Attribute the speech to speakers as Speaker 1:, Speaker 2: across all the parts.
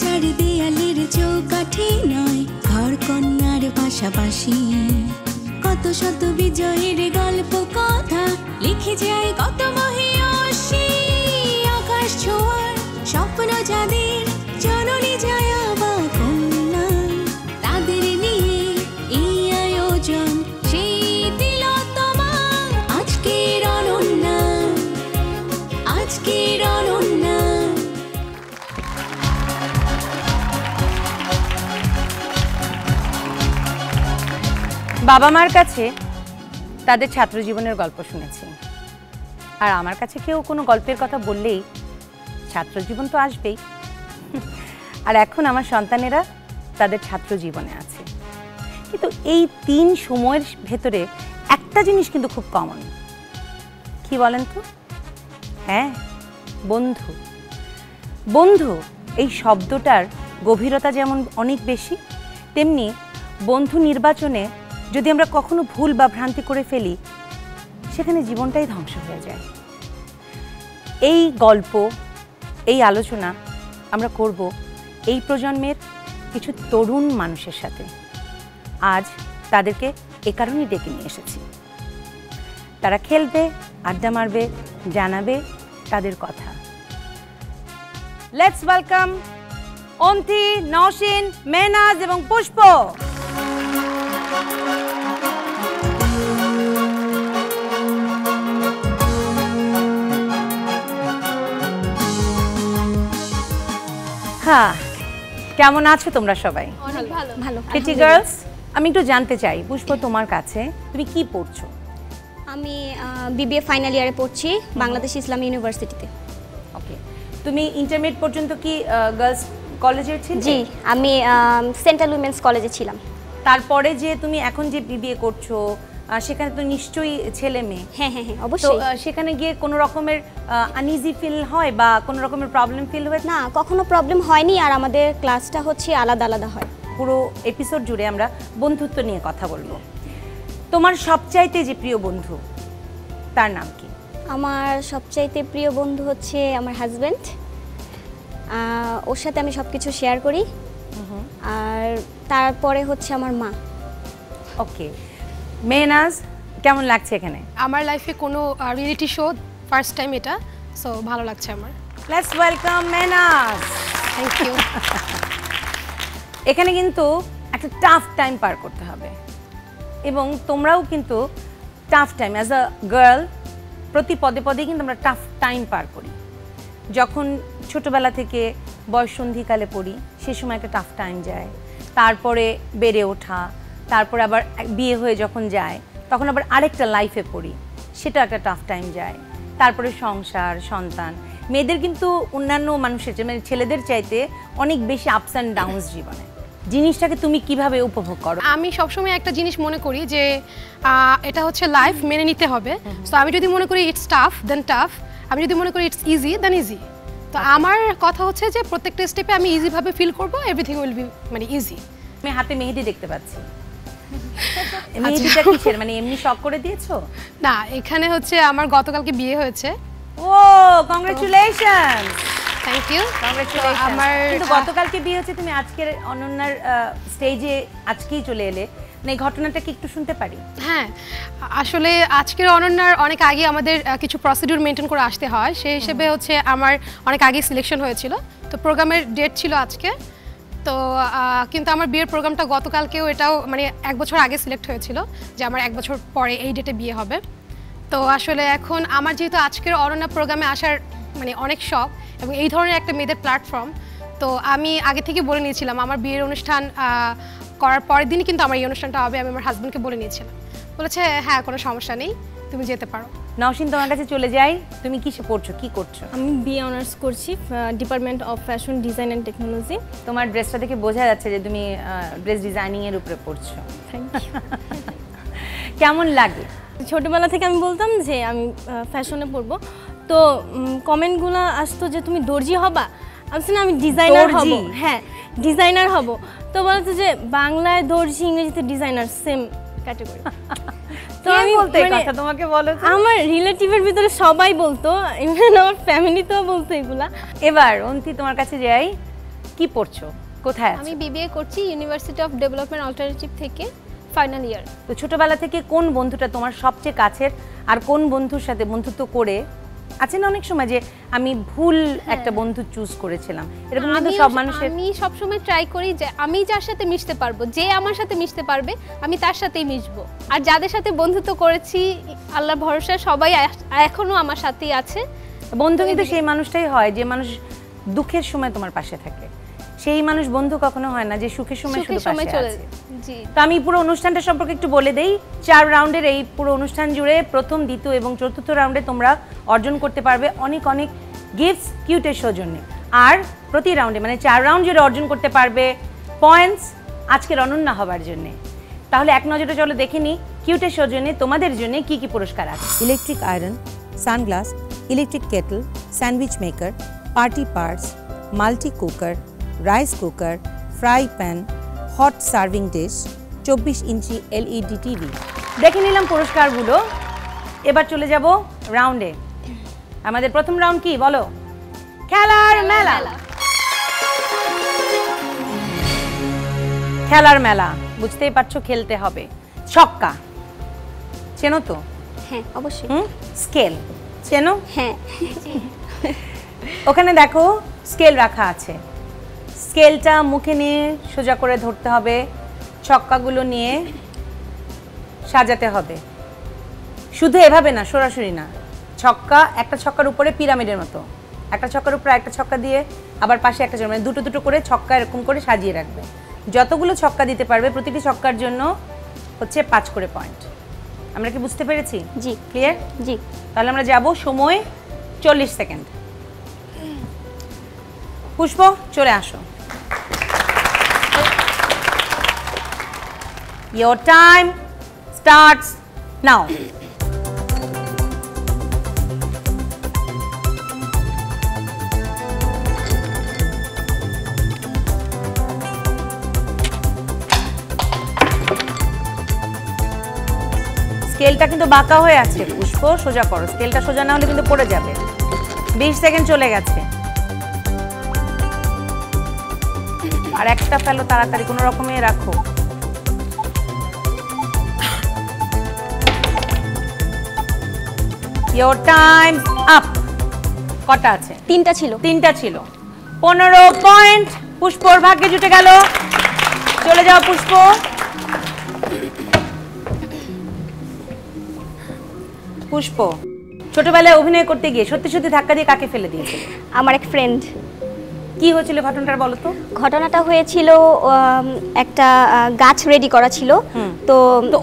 Speaker 1: চারি দেয়ালের চৌকাঠি নয়, ঘর কন্যার পাশাপাশি কত শত বিজয়ের গল্প কথা লিখে যায় কত মহিয়সী। আকাশ ছোঁয়ার স্বপ্ন যাদের জননী জয়া বা কন্যা, তাদের নিয়ে এই আয়োজন সেই তিলোত্তমা। আজকের অনন্যা, আজকের অনন্যা।
Speaker 2: বাবা মার কাছে তাদের ছাত্র জীবনের গল্প শুনেছি, আর আমার কাছে কেউ কোনো গল্পের কথা বললেই ছাত্র জীবন তো আসবেই। আর এখন আমার সন্তানেরা তাদের ছাত্র জীবনে আছে, কিন্তু এই 3 সময়ের ভেতরে একটা জিনিস কিন্তু খুব কমন। কি বলেন তো? হ্যাঁ, বন্ধু। বন্ধু এই শব্দটার গভীরতা যেমন অনেক বেশি, তেমনি বন্ধু নির্বাচনে যদি আমরা কখনো ভুল বা ভ্রান্তি করে ফেলি, সেখানে জীবনটাই ধ্বংস হয়ে যায়। এই গল্প, এই আলোচনা আমরা করব এই প্রজন্মের কিছু তরুণ মানুষের সাথে। আজ তাদেরকে এ কারণেই ডেকে নিয়ে এসেছি। তারা খেলবে, আড্ডা মারবে, জানাবে তাদের কথা। লেটস ওয়েলকাম অন্তি, নওশিন, মেহনাজ এবং পুষ্প। হ্যাঁ, কেমন আছো তোমরা সবাই?
Speaker 3: অনেক ভালো। ভালো।
Speaker 2: প্রিটি গার্লস, আমি একটু জানতে চাই, পুষ্প তোমার কাছে, তুমি কি পড়ছো?
Speaker 3: আমি বিবিএ ফাইনাল ইয়ারে পড়ছি বাংলাদেশ ইসলামী ইউনিভার্সিটিতে।
Speaker 2: ওকে, তুমি ইন্টারমিডিয়েট পর্যন্ত কি গার্লস কলেজে ছিলে?
Speaker 3: জি, আমি সেন্ট্রাল উইমেন্স কলেজে ছিলাম।
Speaker 2: তারপরে যে তুমি এখন যে বিবিএ করছো, সেখানে তো নিশ্চয়ই ছেলে মেয়ে।
Speaker 3: হ্যাঁ হ্যাঁ হ্যাঁ, অবশ্যই।
Speaker 2: তো সেখানে গিয়ে কোনো রকমের আনইজি ফিল হয় বা কোনো রকমের প্রবলেম ফিল হয়?
Speaker 3: না, কখনো প্রবলেম হয়নি। আর আমাদের ক্লাসটা হচ্ছে আলাদা আলাদা হয়।
Speaker 2: পুরো এপিসোড জুড়ে আমরা বন্ধুত্ব নিয়ে কথা বলবো। তোমার সবচাইতে যে প্রিয় বন্ধু, তার নাম কি?
Speaker 3: আমার সবচাইতে প্রিয় বন্ধু হচ্ছে আমার হাজব্যান্ড। ওর সাথে আমি সব কিছু শেয়ার করি। আর তারপরে হচ্ছে আমার মা।
Speaker 2: ওকে, মেহনাজ, কেমন লাগছে এখানে?
Speaker 4: আমার লাইফে কোনো রিয়েলিটি শো ফার্স্ট টাইম এটা, সো ভালো লাগছে আমার।
Speaker 2: Let's welcome Mehnaz.
Speaker 4: Thank you.
Speaker 2: এখানে কিন্তু একটা টাফ টাইম পার করতে হবে, এবং তোমরাও কিন্তু tough time as a girl, প্রতি পদে পদে কিন্তু আমরা টাফ টাইম পার করি। যখন ছোটবেলা থেকে বয়ঃসন্ধিকালে পড়ি, সে সময় একটা টাফ টাইম যায়। তারপরে বেড়ে ওঠা, তারপরে আবার বিয়ে হয়ে যখন যায়, তখন আবার আরেকটা লাইফে পড়ি, সেটা একটা টাফ টাইম যায়। তারপরে সংসার, সন্তান। মেয়েদের কিন্তু অন্যান্য মানুষের মানে ছেলেদের চাইতে অনেক বেশি আপস অ্যান্ড ডাউনস জীবনে। জিনিসটাকে তুমি কিভাবে উপভোগ করো?
Speaker 4: আমি সবসময় একটা জিনিস মনে করি যে এটা হচ্ছে লাইফ, মেনে নিতে হবে। সো আমি যদি মনে করি ইটস টাফ দেন টাফ, আমি যদি মনে করি ইটস ইজি দেন ইজি। তো আমার কথা হচ্ছে যে প্রত্যেকটা স্টেপে আমি ইজিভাবে ফিল করবো, এভরিথিং উইল বি মানে ইজি।
Speaker 2: আমি হাতে মেহেদি দেখতে পাচ্ছি। মেহেদিটা কিসের, মানে এমনি শখ করে দিয়েছো?
Speaker 4: না, এখানে হচ্ছে আমার গতকালকে বিয়ে হয়েছে।
Speaker 2: ও, কংগ্রাচুলেশনস।
Speaker 4: Thank you.
Speaker 2: কংগ্রাচুলেশনস।
Speaker 4: আমার
Speaker 2: কিন্তু গতকালকে বিয়ে হচ্ছে, তুমি আজকের অনন্যার স্টেজে আজকেই চলে এলে, মানে এই ঘটনাটা কি একটু শুনতে পারি?
Speaker 4: হ্যাঁ, আসলে আজকের অনন্যার অনেক আগে আমাদের কিছু প্রসিডিউর মেনটেন করে আসতে হয়, সেই হিসেবে হচ্ছে আমার অনেক আগে সিলেকশন হয়েছিল। তো প্রোগ্রামের ডেট ছিল আজকে, তো কিন্তু আমার বিয়ের প্রোগ্রামটা গতকালকেও, এটাও মানে 1 বছর আগে সিলেক্ট হয়েছিল যে আমার 1 বছর পরে এই ডেটে বিয়ে হবে। তো আসলে এখন আমার যেহেতু আজকের অনন্যা প্রোগ্রামে আসার মানে অনেক শখ, এবং এই ধরনের একটা মেয়েদের প্ল্যাটফর্ম, তো আমি আগে থেকে বলে নিয়েছিলাম আমার বিয়ের অনুষ্ঠান করার পরের দিনই কিন্তু আমার এই অনুষ্ঠানটা হবে। আমি আমার হাজব্যান্ডকে বলে নিয়েছিলাম, বলেছে হ্যাঁ কোনো সমস্যা নেই, তুমি যেতে পারো।
Speaker 2: নওশিন, তোমার কাছে চলে যাই, তুমি কিসে পড়ছো, কি করছো?
Speaker 5: আমি বিএ অনার্স করছি, department of fashion design and technology.
Speaker 2: তোমার ড্রেসটা দেখে বোঝা যাচ্ছে যে তুমি ড্রেস ডিজাইনিং এর উপরে পড়ছো।
Speaker 5: Thank you.
Speaker 2: কেমন লাগে?
Speaker 5: ছোটবেলা থেকে আমি বলতাম যে আমি ফ্যাশনে পড়বো, তো কমেন্টগুলো আসতো যে তুমি দর্জি হবা। আমি না, আমি ডিজাইনার হব। হ্যাঁ, ডিজাইনার হব। তো বলতো যে বাংলায় দর্জি, ইংরেজিতে ডিজাইনার, সেম ক্যাটাগরি।
Speaker 2: তো আমি বলতে কথা তোমাকে বলো,
Speaker 5: আমার রিলেটিভের ভিতরে সবাই বলতো, ইভেন আমার ফ্যামিলিতেও বলতো এগুলা।
Speaker 2: এবার অন্তি, তোমার কাছে যাই, কি পড়ছো, কোথায় আছো?
Speaker 4: আমি বিবিএ করছি ইউনিভার্সিটি অফ ডেভেলপমেন্ট অল্টারনেটিভ থেকে, ফাইনাল ইয়ার।
Speaker 2: তো ছোটবেলা থেকে কোন বন্ধুটা তোমার সবচেয়ে কাছের, আর কোন বন্ধুর সাথে বন্ধুত্ব করে আছে না অনেক সময় যে আমি ভুল একটা বন্ধু চুজ করেছিলাম, এরকম কিন্তু সব মানুষের।
Speaker 4: আমি সব সময় ট্রাই করি যে আমি যার সাথে মিশতে পারবো, যে আমার সাথে মিশতে পারবে আমি তার সাথেই মিশবো। আর যাদের সাথে বন্ধুত্ব করেছি আল্লাহ ভরসা সবাই এখনো আমার সাথেই আছে।
Speaker 2: বন্ধু কিন্তু সেই মানুষটাই হয় যে মানুষ দুঃখের সময় তোমার পাশে থাকে, সেই মানুষ বন্ধু কখনো হয় না যে সুখের সময় শুধু পাশে আছে।
Speaker 4: জি।
Speaker 2: তো আমি পুরো অনুষ্ঠানটা সম্পর্কে একটু বলে দেই। 4 রাউন্ডের এই পুরো অনুষ্ঠান জুড়ে প্রথম, দ্বিতীয় এবং চতুর্থ রাউন্ডে তোমরা অর্জন করতে পারবে অনেক অনেক গিফটস কিউটের সৌজন্যে। আর প্রতি রাউন্ডে মানে 4 রাউন্ড জুড়ে অর্জন করতে পারবে পয়েন্টস আজকের অনন্য হবার জন্যে। তাহলে এক নজরে চলো দেখে নিই কিউটের সৌজন্যে তোমাদের জন্য কি কি পুরস্কার আছে।
Speaker 6: Electric iron, sunglass, electric Kettle, sandwich maker, party parts, multi cooker, rice cooker, fry pan, hot serving dish, 24 inch LED TV.
Speaker 2: দেখে নিলাম পুরস্কারগুলো, এবার চলে যাব রাউন্ডে। আমাদের প্রথম রাউন্ড কি বলো? খেলার মেলা। খেলার মেলা বুঝতেই পারছো, খেলতে হবে। ছক্কা চেনো তো?
Speaker 3: হ্যাঁ অবশ্যই।
Speaker 2: স্কেল চেনো?
Speaker 3: হ্যাঁ।
Speaker 2: ওখানে দেখো স্কেল রাখা আছে, স্কেলটা মুখে নিয়ে সোজা করে ধরতে হবে, ছক্কাগুলো নিয়ে সাজাতে হবে। শুধু এভাবে না, সরাসরি না, ছক্কা একটা ছক্কার উপরে পিরামিডের মতো, একটা ছক্কার উপরে একটা ছক্কা দিয়ে আবার পাশে একটা ছক্কা, মানে দুটো দুটো করে ছক্কা এরকম করে সাজিয়ে রাখবে। যতগুলো ছক্কা দিতে পারবে প্রতিটি ছক্কার জন্য হচ্ছে 5 করে পয়েন্ট। আমরা কি বুঝতে পেরেছি?
Speaker 3: জি।
Speaker 2: ক্লিয়ার?
Speaker 3: জি।
Speaker 2: তাহলে আমরা যাব, সময় 40 সেকেন্ড। পুষ্প চলে আসো। Your time starts now. স্কেলটা কিন্তু বাঁকা হয়ে আছে, পুষ্প সোজা করো, স্কেলটা সোজা না হলে কিন্তু পড়ে যাবে। 20 সেকেন্ড চলে গেছে। আর একটা ফেলো তাড়াতাড়ি, কোনো রকমে রাখো। Your time up. কটা আছে?
Speaker 3: 3টা ছিল।
Speaker 2: 3টা ছিল। 15 পয়েন্ট পুষ্পর ভাগ্যে জুটে গেল। চলে যাও পুষ্প। পুষ্প ছোটবেলায় অভিনয় করতে গিয়ে সত্যি সত্যি ধাক্কা দিয়ে কাকে ফেলে দিয়েছিল?
Speaker 3: আমার এক ফ্রেন্ড।
Speaker 2: কি হয়েছিল ঘটনাটা বলো তো?
Speaker 3: ঘটনাটা হয়েছিল একটা গাছ রেডি করা ছিল, তো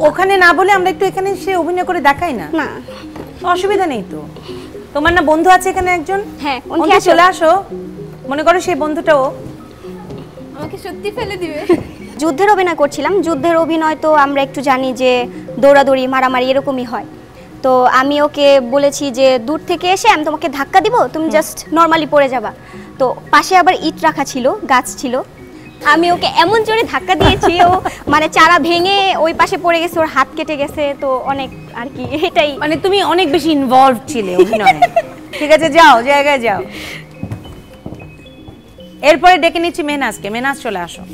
Speaker 2: ওখানে না বলে আমরা একটু এখানে সে অভিনয় করে দেখাই না?
Speaker 3: না
Speaker 2: অসুবিধা নেই তো। তোমার না বন্ধু আছে এখানে একজন?
Speaker 3: হ্যাঁ,
Speaker 2: ওকে চলে আসো। মনে করো সেই বন্ধুটাও
Speaker 4: আমাকে সত্যি ফেলে দিবে।
Speaker 3: যুদ্ধের অভিনয় করছিলাম। যুদ্ধের অভিনয় তো আমরা একটু জানি যে দৌড়াদৌড়ি মারামারি এরকমই হয়। তো আমি ওকে বলেছি যে দূর থেকে এসে আমি তোমাকে ধাক্কা দিব, তুমি জাস্ট নর্মালি পড়ে যাবা। তো পাশে আবার ইট রাখা ছিল, গাছ ছিল, আমি ওকে এমন জোরে ধাক্কা দিয়েছি ও মানে চারা ভেঙে ওই পাশে পড়ে গেছে, ওর হাত কেটে গেছে। তো অনেক আর কি, এটাই।
Speaker 2: মানে তুমি অনেক বেশি ইনভলভ ছিলে অভিনয়ে। ঠিক আছে, যাও জায়গায় যাও। এরপরে ডেকে নিচ্ছি মেহনাজকে। মেহনাজ চলে আসো।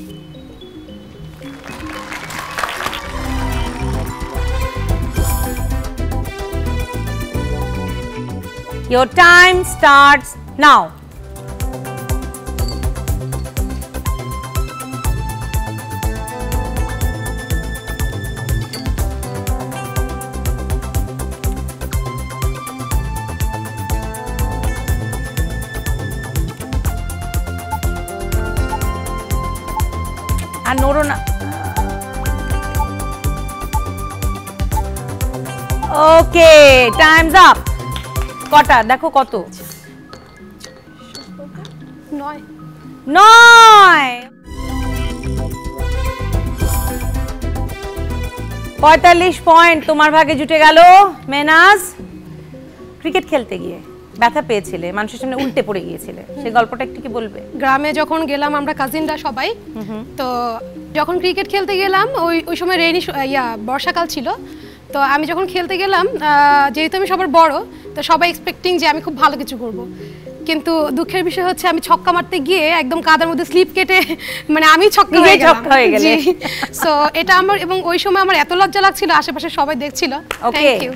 Speaker 2: Your time starts now. আর নড়ো না। ওকে, টাইমস আপ। কটা দেখো, কত?
Speaker 4: 9।
Speaker 2: 45 পয়েন্ট তোমার ভাগে জুটে গেল। মেহনাজ, ক্রিকেট খেলতে গিয়ে ব্যথা পেয়েছিলে, মানুষের সামনে উল্টে পড়ে গিয়েছিলে, সেই গল্পটা একটু কি বলবে?
Speaker 4: গ্রামে যখন গেলাম আমরা কাজিনরা সবাই, তো যখন ক্রিকেট খেলতে গেলাম ওই সময় বর্ষাকাল ছিল। তো আমি যখন খেলতে গেলাম, যেহেতু আমি সবার বড়, তো সবাই এক্সপেক্টিং যে আমি খুব ভালো কিছু করব। কিন্তু দুঃখের বিষয় হচ্ছে আমি ছক্কা মারতে গিয়ে একদম কাদার মধ্যে স্লিপ কেটে মানে আমি ছক্কা হয়ে গেলাম। সো এটা আমার, এবং ওই সময় আমার এত লজ্জা লাগছিল, আশেপাশে সবাই দেখছিল। Thank you.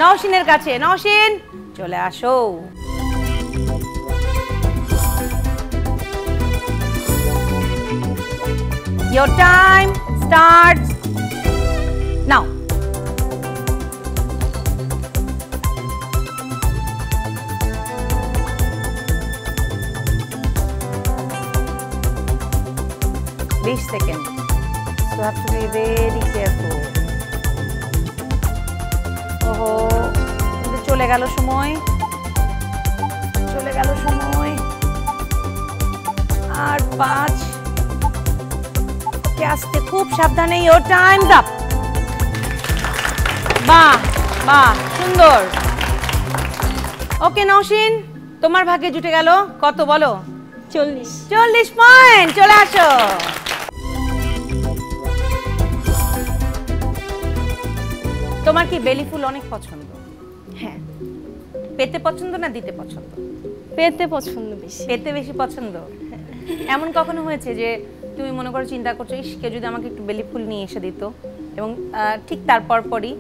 Speaker 2: নওশিনের কাছে, নওশিন চলে আসো। Your time starts now. 20 seconds. So you have to be very careful. ওহো, কিন্তু চলে গেল সময়, চলে গেল সময়। আর 5, আস্তে, খুব সাবধানে। Your time's up. বাহ বাহ, সুন্দর। ওকে নওশিন, তোমার ভাগ্যে জুটে গেল কত বলো? 40 পয়েন্ট। চলে আসো। তোমার কি বেলি ফুল অনেক পছন্দ?
Speaker 5: হ্যাঁ।
Speaker 2: পেতে পছন্দ না দিতে পছন্দ?
Speaker 5: পেতে পছন্দ বেশি।
Speaker 2: পেতে বেশি পছন্দ। এমন কখনো হয়েছে যে তুমি মনে করো চিন্তা করছো, ইস কেউ যদি আমাকে একটু বেলি ফুল নিয়ে এসে দিত, এবং ঠিক তারপর পরই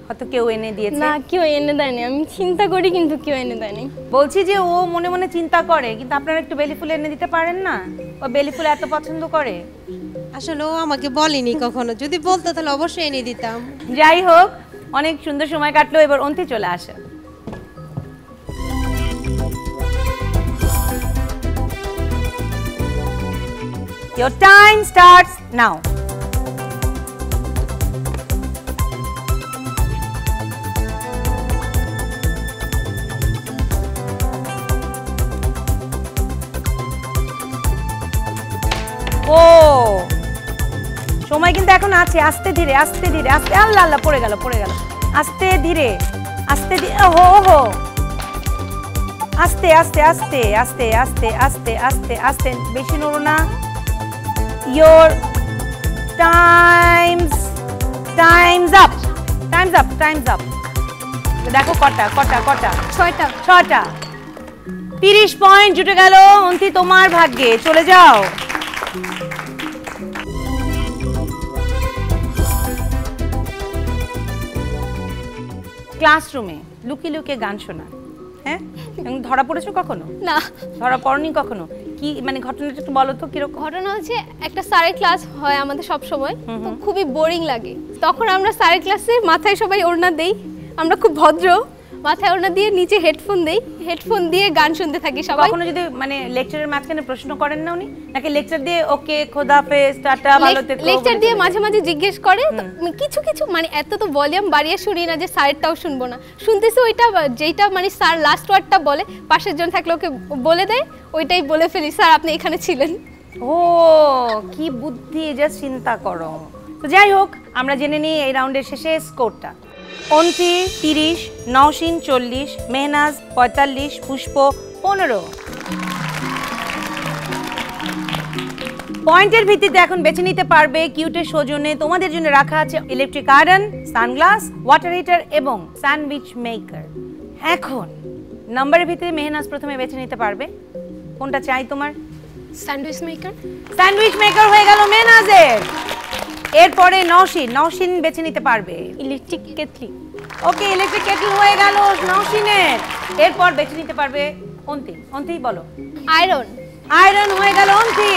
Speaker 2: হয়তো কেউ এনে দিয়েছে?
Speaker 5: না, কেউ এনে দেয়নি। আমি চিন্তা করি কিন্তু কেউ এনে দেয়নি।
Speaker 2: বলছি যে ও মনে মনে চিন্তা করে, কিন্তু আপনারা একটু বেলি ফুল এনে দিতে পারেন না? ও বেলি ফুল এত পছন্দ করে।
Speaker 7: আসলে ও আমাকে বলেনি কখনো, যদি বলতো তাহলে অবশ্যই এনে দিতাম।
Speaker 2: যাই হোক, অনেক সুন্দর সময় কাটলো। এবার অন্তি চলে আসে। Your time starts now. ও, সময় কিন্তু এখন আছে। আস্তে ধীরে, আস্তে ধীরে, আস্তে। আল্লাহ আল্লাহ, পড়ে গেল, পড়ে গেল। আস্তে ধীরে, আস্তে ধীরে। ওহো ওহো, আস্তে আস্তে আস্তে আস্তে আস্তে আস্তে আস্তে আস্তে, বেশি নড়ো না। Your time's up. Time's up, time's up. দেখো কটা কটা কটা? 6টা। 30 পয়েন্ট জুটে গেল অন্তি তোমার ভাগ্যে। চলে যাও। ক্লাসরুমে লুকিয়ে লুকিয়ে গান শোনা, হ্যাঁ? এবং ধরা পড়েছো কখনো?
Speaker 8: না।
Speaker 2: ধরা পড়নি কখনো? কি মানে ঘটনাটা একটু বলো তো কিরকম?
Speaker 8: ঘটনা হচ্ছে, একটা স্যারের ক্লাস হয় আমাদের সব সময়, তো খুবই বোরিং লাগে। তখন আমরা স্যারের ক্লাসে মাথায় সবাই ওড়না দেই, আমরা খুব ভদ্র, মাথায় ওড়না দিয়ে নিচে হেডফোন দেই, হেডফোন দিয়ে গান শুনতে থাকি সবাই।
Speaker 2: কখনো যদি মানে লেকচারের মাঝখানে প্রশ্ন করেন না উনি, নাকি লেকচার দিয়ে ওকে খোদাফেজ টাটা ভালো থেকো?
Speaker 8: লেকচার দিয়ে মাঝে মাঝে জিজ্ঞেস করে, কিছু কিছু মানে এত তো ভলিউম বাড়িয়ে শুনি না যে স্যারটাও শুনবো না, শুনতেছি ওইটা যেটা মানে স্যার লাস্ট ওয়ার্ডটা বলে, পাশের জন থাকলে ওকে বলে দেয়, ওইটাই বলে ফেলি, স্যার আপনি এখানে ছিলেন।
Speaker 2: ও কি বুদ্ধি, যা চিন্তা করো। তো যাই হোক, আমরা জেনে নিই এই রাউন্ডের শেষে স্কোরটা। অন্তি 30, নওশিন 40, মেহনাজ 45, পুষ্প 15। পয়েন্টের ভিত্তিতে এখন বেছে নিতে পারবে কিউটের সৌজন্যে তোমাদের জন্য রাখা আছে electric iron, sunglass, water heater এবং স্যান্ডউইচ মেকার। এখন নম্বরের ভিত্তিতে মেহনাজ প্রথমে বেছে নিতে পারবে। কোনটা চাই তোমার?
Speaker 4: Sandwich maker.
Speaker 2: স্যান্ডউইচ মেকার হয়ে গেল মেহনাজের। এরপরে নওশিন বেছে নিতে পারবে
Speaker 5: ইলেকট্রিক কেটলি।
Speaker 2: ওকে, ইলেকট্রিক কেটল হয়ে গেল নওশিনের। এরপর বেছে নিতে পারবে অন্তি বলো। আয়রন হয়ে গেল অন্তি।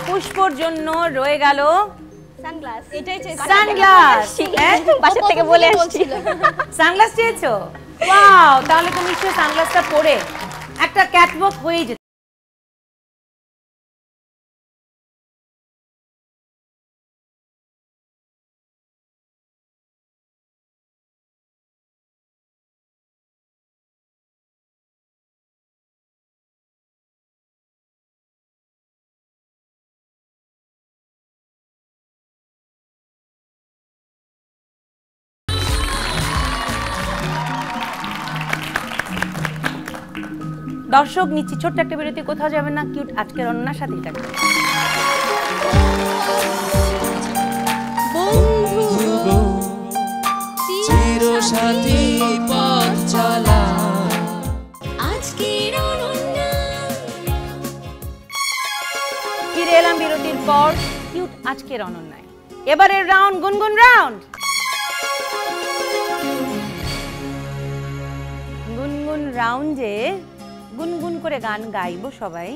Speaker 2: পুষ্পর জন্য রয়ে গেল
Speaker 3: সানগ্লাস। এটাই
Speaker 2: সানগ্লাস।
Speaker 3: পাশে থেকে বলে আসছিল।
Speaker 2: সানগ্লাস চেয়েছো? ওয়াও, তাহলে তো নিশ্চয়ই সানগ্লাসটা পরে একটা ক্যাটওয়াক হয়ে যেত। দর্শক নিচ্ছি ছোট্ট একটা বিরতি, কোথাও যাবে না, কিউট আজকের অন্যার সাথেই থাকবে।
Speaker 1: চিরসাথী পথ চলা
Speaker 2: পর কিউট আজকের অনন্যায়। এবারের রাউন্ড গুনগুন রাউন্ড। গুনগুন রাউন্ডে গুনগুন করে গান গাইবো সবাই,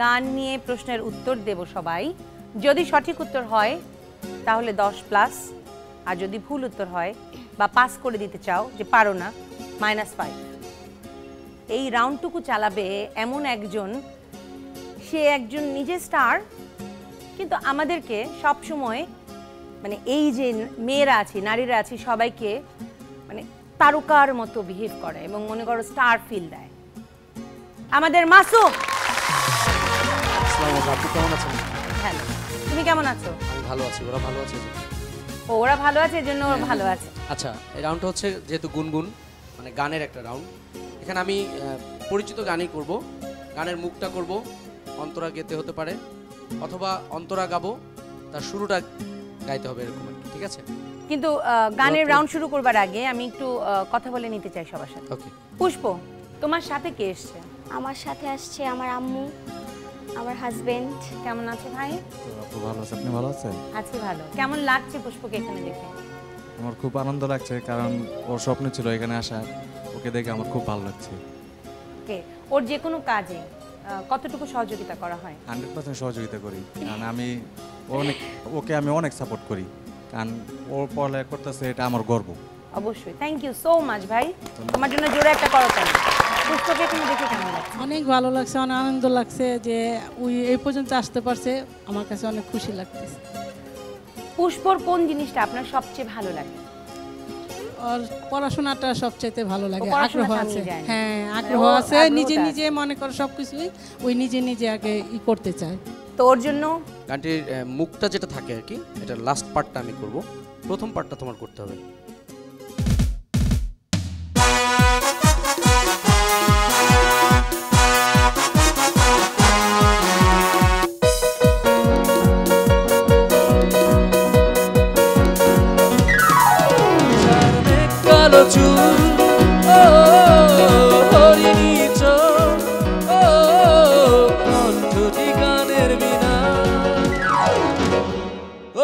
Speaker 2: গান নিয়ে প্রশ্নের উত্তর দেব সবাই। যদি সঠিক উত্তর হয় তাহলে 10+, আর যদি ভুল উত্তর হয় বা পাস করে দিতে চাও যে পারো না, -5। এই রাউন্ডটুকু চালাবে এমন একজন, সে একজন নিজে স্টার, কিন্তু আমাদেরকে সব সময় মানে এই যে মেয়েরা আছি, নারীরা আছি, সবাইকে মানে তারকার মতো বিহেভ করে এবং মনে করো স্টার ফিল দেয়। আমাদের মাসুম।
Speaker 9: আসসালামু আলাইকুম, আপনি কেমন আছেন?
Speaker 2: হ্যালো, তুমি কেমন আছো?
Speaker 9: আমি ভালো আছি, ওরা ভালো আছে?
Speaker 2: ওরা ভালো আছে, এজন্য ওরা ভালো আছে।
Speaker 9: আচ্ছা, এই রাউন্ডটা হচ্ছে যেহেতু গুনগুন মানে গানের একটা রাউন্ড, এখানে আমি পরিচিত গানই করব। গানের মুখটা করব অন্তরা গেতে হতে পারে, অথবা অন্তরা গাবো তার শুরুটা গাইতে হবে, এরকম আর কি, ঠিক আছে?
Speaker 2: কিন্তু গানের রাউন্ড শুরু করবার আগে আমি একটু কথা বলে নিতে চাই সবার সাথে।
Speaker 9: ওকে।
Speaker 2: পুষ্প, তোমার সাথে কে এসছে?
Speaker 3: আমার সাথে আসছে আমার আম্মু, আমার হাজবেন্ড।
Speaker 2: কেমন আছে ভাই?
Speaker 10: আপু ভালো আছে, আপনি ভালো আছেন?
Speaker 2: আছি ভালো। কেমন লাগছে পুষ্পকে এখানে দেখে?
Speaker 10: আমার খুব আনন্দ লাগছে, কারণ ওর স্বপ্ন ছিল এখানে আসার, ওকে দেখে আমার খুব ভালো লাগছে।
Speaker 2: ওকে, ওর যে কোনো কাজে কতটুকু সহযোগিতা করা হয়?
Speaker 10: 100% সহযোগিতা করি, কারণ ওকে আমি অনেক সাপোর্ট করি, কারণ ওর পড়ালেখা করতেছে, এটা আমার গর্ব।
Speaker 2: অবশ্যই, থ্যাংক ইউ সো মাচ ভাই, তোমার জন্য জোরে একটা করতালি। পুষ্পকে এখানে দেখে কেমন লাগছে?
Speaker 11: অনেক ভালো লাগছে, অনেক আনন্দ লাগছে যে ওই এই পর্যন্ত আসতে পারছে, আমার কাছে অনেক খুশি লাগতেছে।
Speaker 2: পুষ্পর কোন জিনিসটা আপনার সবচেয়ে ভালো লাগে?
Speaker 11: আর পড়াশোনাটা সবচেয়ে ভালো লাগে,
Speaker 2: পড়াশোনা
Speaker 11: আগ্রহ আছে।
Speaker 2: চালিয়ে যায়।
Speaker 11: হ্যাঁ, আগ্রহ আছে, নিজে নিজে মনে করো সবকিছুই ওই নিজে নিজে আগে করতে চায়।
Speaker 2: তো ওর জন্য
Speaker 9: গানটির মুখটা যেটা থাকে আর কি, এটা লাস্ট পার্টটা আমি করব, প্রথম পার্টটা তোমার করতে হবে। কালো চুল ও হরিণী চোখ ও কণ্ঠটি গানের বিনা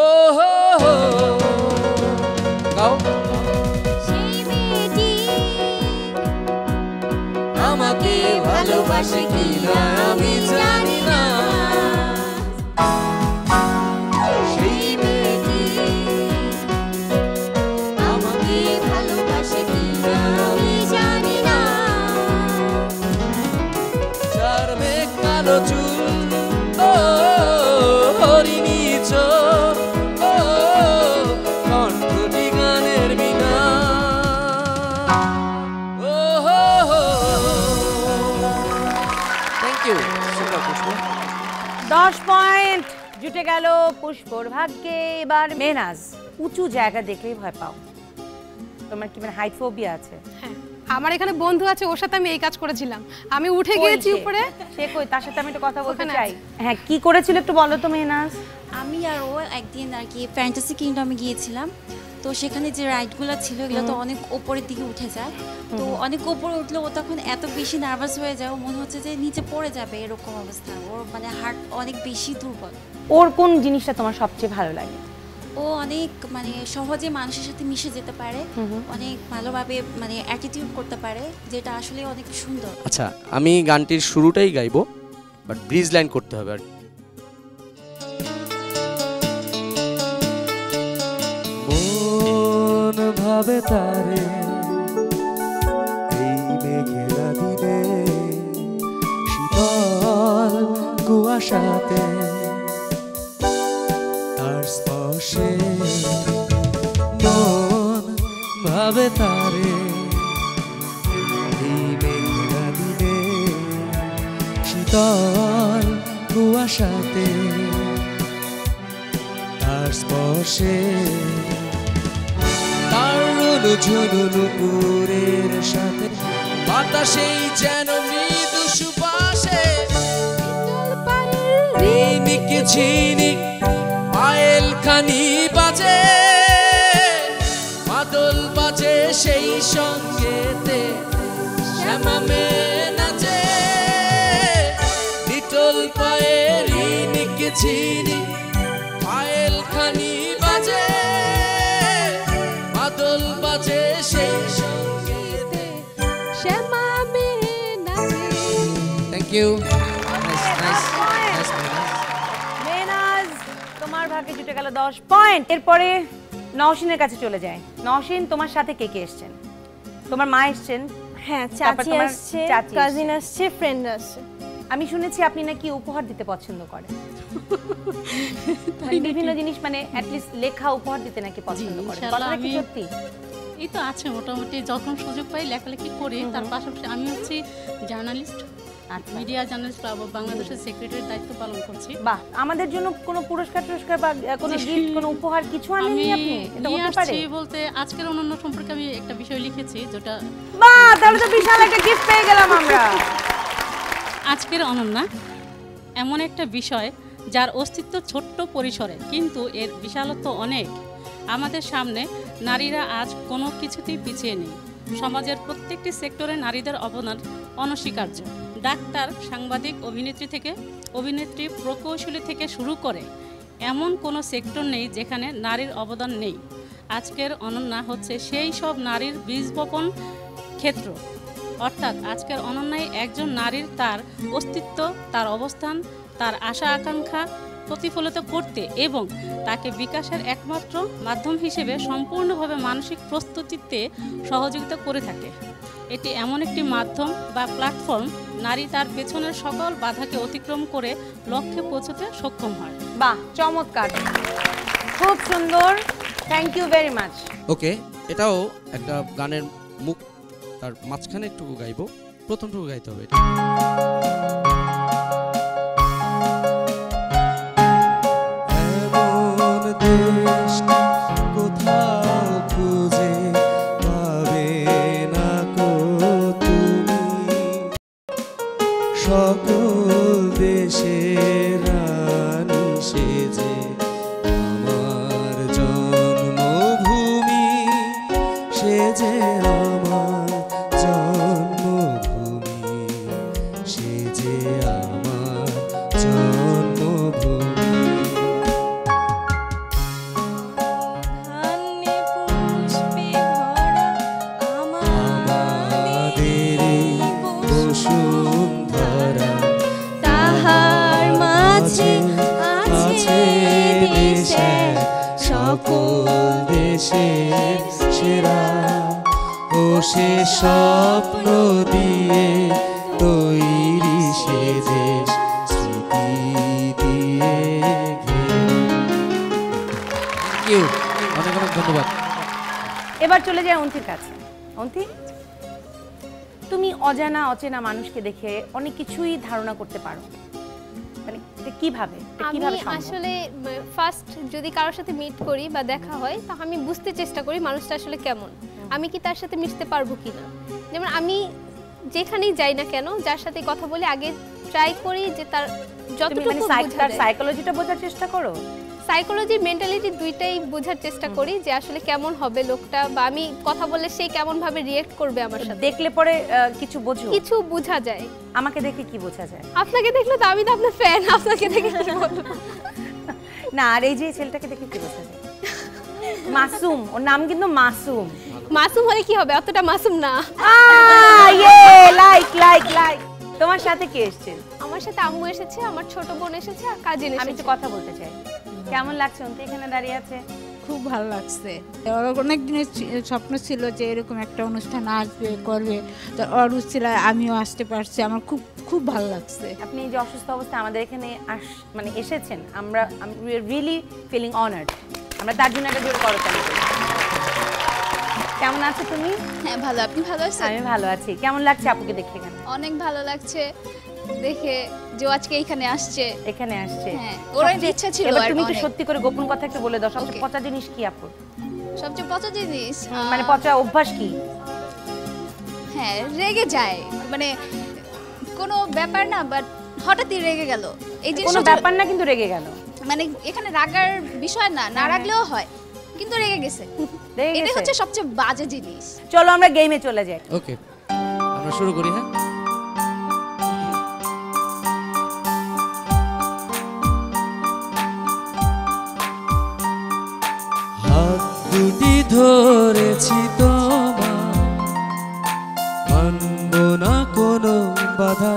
Speaker 9: ও হো হো গাও।
Speaker 1: সেই মেয়েটি
Speaker 9: আমাকে ভালোবাসে কিনা আমি জানি না, সেই মেয়েটি
Speaker 1: আমাকে ভালোবাসে কিনা আমি জানি না।
Speaker 9: যার মেঘ কালো চুল ও হরিণী চোখ ও কণ্ঠটি গানের বিনা ও হো হো। Thank you.
Speaker 2: 10 পয়েন্ট জুটে গেল পুষ্পর ভাগ্যে। এবার মেহনাজ, উঁচু জায়গা দেখলেই ভয় পাও, তোমার কি মানে হাইট ফোবিয়া আছে?
Speaker 4: হ্যাঁ, আমার এখানে বন্ধু আছে, ওর সাথে আমি এই কাজ করেছিলাম, আমি উঠে গিয়েছি উপরে।
Speaker 2: সে কই? তার সাথে আমি একটু কথা বলতে
Speaker 4: ওখানে
Speaker 2: চাই। হ্যাঁ, কি করেছিল একটু বলো তো মেহনাজ।
Speaker 12: আমি আর ও একদিন আর কি ফ্যান্টাসি কিংডমে গিয়েছিলাম, তো সেখানে যে রাইডগুলো ছিল এগুলো তো অনেক উপরের দিকে উঠে যায়, তো অনেক উপরে উঠলে ও তখন এত বেশি নার্ভাস হয়ে যায়, ও মনে হচ্ছে যে নিচে পড়ে যাবে, এরকম অবস্থা, ওর মানে হার্ট অনেক বেশি দুর্বল।
Speaker 2: ওর কোন জিনিসটা তোমার সবচেয়ে ভালো লাগে?
Speaker 12: ও অনেক মানে সহজে মানুষের সাথে মিশে যেতে পারে, অনেক ভালোভাবে মানে অ্যাটিটিউড করতে পারে, যেটা আসলে অনেক সুন্দর।
Speaker 9: আচ্ছা, আমি গানটির শুরুটাই গাইবো, বাট ব্রিজ লাইন করতে হবে আর
Speaker 13: মন ভাবে তারে এই মেঘেরা দিনে, শীতল কুয়াশাতে তার স্পর্শে মন ভাবে তারে এই মেঘেরা দিনে, শীতল কুয়াশাতে তার স্পর্শে তার ঝুনু নুপুরের সাথে বাতাসেই যেন মৃদু সুবাসে, রিনিক ঝিনিক পায়েল খানি বাজে, মাদল বাজে সেই সঙ্গেতে শ্যামা মেয়ে নাচে, লিটল পায়ে রিনিক মিমিকে চিনি পায়েল খানি বাজে মাদল বাজে সেই সঙ্গীতে
Speaker 8: শ্যামা মেয়ে নাচে।
Speaker 9: Thank you.
Speaker 2: মেনাজ তোমার ভাগে জুটে গেল 10 পয়েন্ট। এরপরে নওশিনের কাছে চলে যায়। নওশিন, তোমার সাথে কে কে এসেছেন? তোমার মা এসেছেন?
Speaker 5: হ্যাঁ,
Speaker 2: তারপর
Speaker 5: চাচি
Speaker 2: তোমার
Speaker 5: আসছে,
Speaker 2: চাচি
Speaker 5: কাজিন আসছে, ফ্রেন্ড আসছে।
Speaker 2: আমি শুনেছি আপনি নাকি উপহার দিতে পছন্দ করেন। মানে বিভিন্ন জিনিস, মানে অ্যাটলিস্ট লেখা উপহার দিতে নাকি পছন্দ করেন। কথাটা কি সত্যি?
Speaker 14: এই তো আছে মোটামুটি, যখন সুযোগ পাই লেখালেখি করি। তার পাশাপাশি আমি হচ্ছে journalist, media journalist club of বাংলাদেশের সেক্রেটারির দায়িত্ব পালন করছি।
Speaker 2: বাহ, আমাদের জন্য কোনো পুরস্কার বা কোনো গিফট, কোনো উপহার কিছু আনেননি আপনি? এটা হতে পারে
Speaker 14: বলতে আজকের অনন্য সম্পর্কে আমি একটা বিষয় লিখেছি যেটা,
Speaker 2: বাহ, তাহলে তো বিশাল একটা গিফট পেয়ে গেলাম আমরা।
Speaker 14: আজকের অনন্যা এমন একটা বিষয় যার অস্তিত্ব ছোট্ট পরিসরে, কিন্তু এর বিশালত্ব অনেক। আমাদের সামনে নারীরা আজ কোনো কিছুতেই পিছিয়ে নেই। সমাজের প্রত্যেকটি সেক্টরে নারীদের অবদান অনস্বীকার্য। ডাক্তার, সাংবাদিক, অভিনেত্রী, প্রকৌশলী থেকে শুরু করে এমন কোনো সেক্টর নেই যেখানে নারীর অবদান নেই। আজকের অনন্যা হচ্ছে সেই সব নারীর বীজ বপন ক্ষেত্র। অর্থাৎ আজকের অনন্যায় একজন নারীর তার অস্তিত্ব, তার অবস্থান, তার আশা আকাঙ্ক্ষা প্রতিফলিত করতে এবং তাকে বিকাশের একমাত্র মাধ্যম হিসেবে সম্পূর্ণভাবে মানসিক প্রস্তুতিতে সহযোগিতা করে থাকে। এটি এমন একটি মাধ্যম বা প্ল্যাটফর্ম, নারী তার পেছনের সকল বাধাকে অতিক্রম করে লক্ষ্যে পৌঁছতে সক্ষম হয়।
Speaker 2: বাহ, চমৎকার, খুব সুন্দর, থ্যাংক ইউ ভেরি মাচ।
Speaker 9: ওকে, এটাও একটা গানের মুখ, তার মাঝখানে একটু গাইবো, প্রথমটুকু গাইতে হবে।
Speaker 13: কোথাও খুঁজে পাবে না কো তুমি, সকল দেশের রানী সেজে আমার জন্মভূমি, সেজে আমার জন্মভূমি, সেজে আমার জন্মভূমি।
Speaker 1: তাহার মাঝে আছে দেশের সকল
Speaker 13: দেশের সেরা, ও সে স্বপ্ন দিয়ে তৈরি সে দেশ, স্মৃতি দিয়ে
Speaker 9: অনেক অনেক ধন্যবাদ।
Speaker 2: এবার চলে যায় অন্তির কাছে। অন্তি, তুমি অজানা অচেনা মানুষকে দেখে অনেক কিছুই ধারণা করতে পারো, মানে কিভাবে
Speaker 8: আমি আসলে ফার্স্ট যদি কারোর সাথে মিট করি বা দেখা হয়, তখন আমি বুঝতে চেষ্টা করি মানুষটা আসলে কেমন, আমি কি তার সাথে মিশতে পারবো কিনা। যেমন আমি যেখানেই যাই না কেন, যার সাথে কথা বলে আগে ট্রাই করি যে তার যতটুকু
Speaker 2: সাইকোলজিটা বোঝার চেষ্টা করো।
Speaker 8: সাইকোলজি, মেন্টালিটি দুইটাই বোঝার চেষ্টা করি যে আসলে কেমন হবে লোকটা, বা আমি কথা বললে সে কেমন ভাবে রিঅ্যাক্ট করবে আমার সাথে।
Speaker 2: দেখলে পরে কিছু বোঝো?
Speaker 8: কিছু বোঝা যায়।
Speaker 2: আমাকে দেখে কি বোঝা যায়?
Speaker 8: আপনাকে দেখলে তো আমি তো আপনার ফ্যান, আপনাকে দেখে কি বলবো?
Speaker 2: না, আর এই যে ছেলেটাকে দেখে কি বোঝা যায়? মাসুম, ওর নাম কিন্তু মাসুম।
Speaker 8: মাসুম হলে কি হবে? অতটা মাসুম না।
Speaker 2: Like like like. তোমার সাথে কে এসেছে?
Speaker 8: আমার সাথে আম্মু এসেছে, আমার ছোট বোন এসেছে, আর কাজিন এসেছে।
Speaker 2: আমি একটু কথা বলতে চাই। কেমন লাগছে অন্তি এখানে দাঁড়িয়ে আছে?
Speaker 15: খুব ভালো লাগছে। ওর অনেক দিনের স্বপ্ন ছিল যে এরকম একটা অনুষ্ঠান আসবে, করবে, তো ওর ছিল, আমিও আসতে পারছি, আমার খুব খুব ভালো লাগছে।
Speaker 2: আপনি যে অসুস্থ অবস্থায় আমাদের এখানে মানে এসেছেন, আমরা রিয়েলি ফিলিং অনার্ড। আমরা তার জন্য একটা জোরে করতালি করি। কেমন আছো তুমি?
Speaker 16: হ্যাঁ ভালো, আপনি ভালো আছেন?
Speaker 2: আমি ভালো আছি। কেমন লাগছে আপুকে দেখে এখানে?
Speaker 16: অনেক ভালো লাগছে দেখে যে আজকে এখানে আসছে।
Speaker 2: হ্যাঁ,
Speaker 16: ওর ইচ্ছা ছিল।
Speaker 2: এবার তুমি একটু সত্যি করে গোপন কথা একটু বলে দাও, সবচেয়ে পচা জিনিস কি আপু?
Speaker 16: সবচেয়ে পচা জিনিস
Speaker 2: মানে পচা অভ্যাস কি?
Speaker 16: হ্যাঁ, রেগে যায়, মানে কোনো ব্যাপার না, বাট হঠাৎই রেগে গেল। এই যে
Speaker 2: কোনো ব্যাপার না, কিন্তু রেগে গেল,
Speaker 16: মানে এখানে রাগার বিষয় না, না রাগলেও হয়, কিন্তু রেগে গেছে। এটা হচ্ছে সবচেয়ে বাজে জিনিস।
Speaker 2: চলো আমরা গেমে চলে যাই।
Speaker 9: ওকে, আমরা শুরু করি। হ্যাঁ,
Speaker 13: ধরেছি তোমার, মানব না কোনো বাধা,